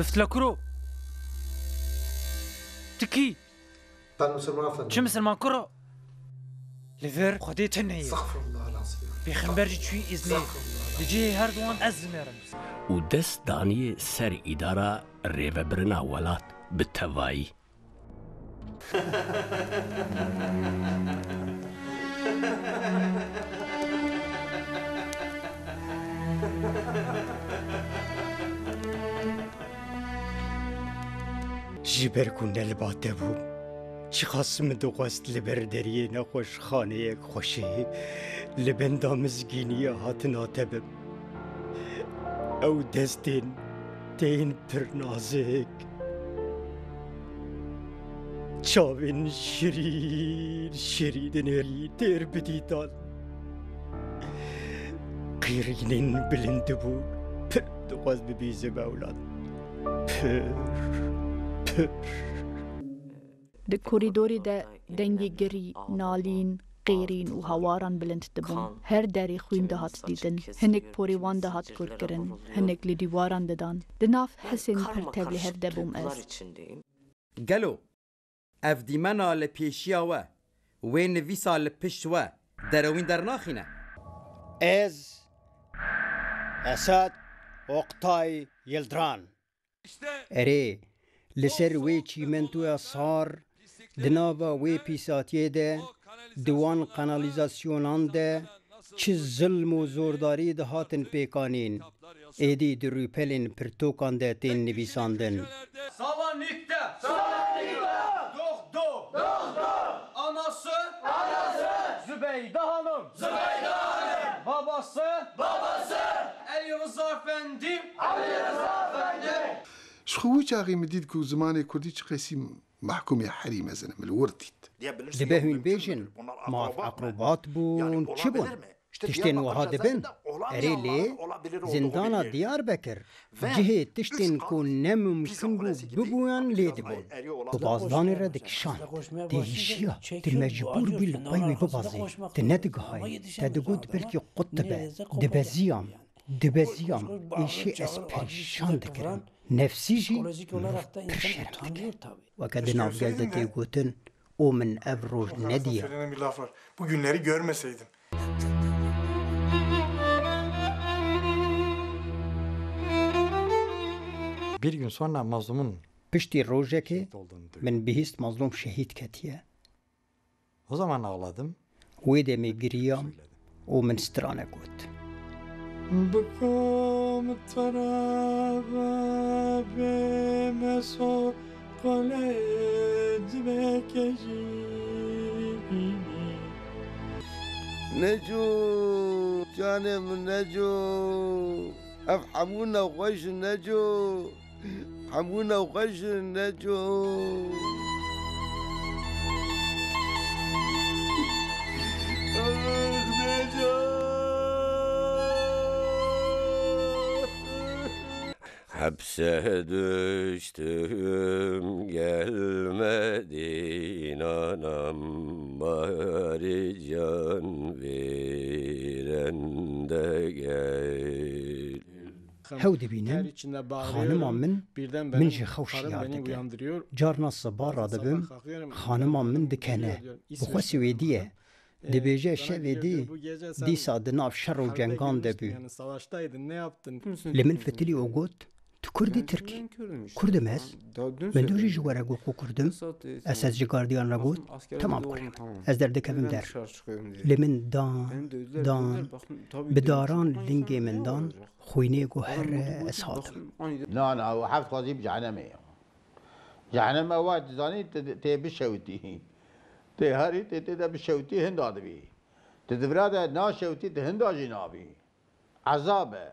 بفتلكرو تكي Ben Müslüman efendim. شو مسلمان كرو لفير خدي تنهي Estağfurullah العظيم. بيخنبرجي تشوي إذني لجي هردوان أزميرم ودست داني سر إدارة ريفبرنا ولات بالتواي جبر كنا الباتبو شخص من دوست لبردري نخوش خانه خوشي لبندا مزگینی هاتنا تبم او دستين تين پر نازک چاوین شريدني تير بديتان قيرينين بلندبو پر دوست ببيزم اولاد د کوریدوری ده دنگی گری نالین قیرین و هواران بلند دبن هر دری خوین ده هات دیدن هنک پوریوان ده هات کرد کرن هنک لی دیواران ددان دناف حسین پر تبلی هر دبوم از گلو اف دیمنا لپیشیا و نویسا لپشت و دروین در ناخینه از اسد اقتای یلدران اره لسر وی چیمنتو صار دناوا وی پیساتیه ده دوان قنالیزاسیونان ده چه ظلم و زورداری ده هاتن پیکانین ایدی دروپلین پرتوکان ده تین نویساندن Savanik'te Doktor Anası Zübeyde Hanım Babası Ali Rıza Efendi شخويش أخي مديد كو زماني كرديش قسيم محكوم يا حريم مثلا من الورتيت دبهوین بیجن ماف اقربات بون چی بون؟ تشتین وها دبن اری لی زندانا دیار بکر جهه تشتین کو نممکن بو ببویان لی دبون تو بازدان را دکشان دیشیا تی مجبور بیل بایوی ببازی تی ندگهای تا دگود بلکی قطبه دبزیام ایشی از پریشان دکرم نفسی جی پرشرم دکر وکد ناف گلده تی گوتن o min ev roj nediye. Bir laf var. Bu günleri görmeseydim. Bir gün sonra mazlumun Pişti rojeki min bihist mazlum şehit ketiye. o zaman ağladım. Ve de mi giriyam o min strane got. Bıkam tarafa be meso قلد بکشی نجو جانم نجو افحمونا وخش نجو حمونا وخش نجو نجو Hapse düştüm gelmedin anam bari can veren de gel. Hevdi binem hanımam min ji xewş yar dike. Carna sabah radibim hanımam min dikene. Bu xwesi wê diye. Dibêje şevê dî dîsa di nav şer û cengan de bû. Li min fitilî û got tu Kurdî Tirkî. Kurdim ez. Min dû jî ji were got ku kurdim. Ez ji gardiyan re got temam kurim. Ez derdikevim der. Li min dan bi daran lingê min dan xwînê got here ez hatim. لا وحفظ قضيب جهنمي جهنم وقت زاني تي بشوتي تي هاري تي ده بشوتي هند ادبي تدبراده نا شوتي هند اجنابي عذابه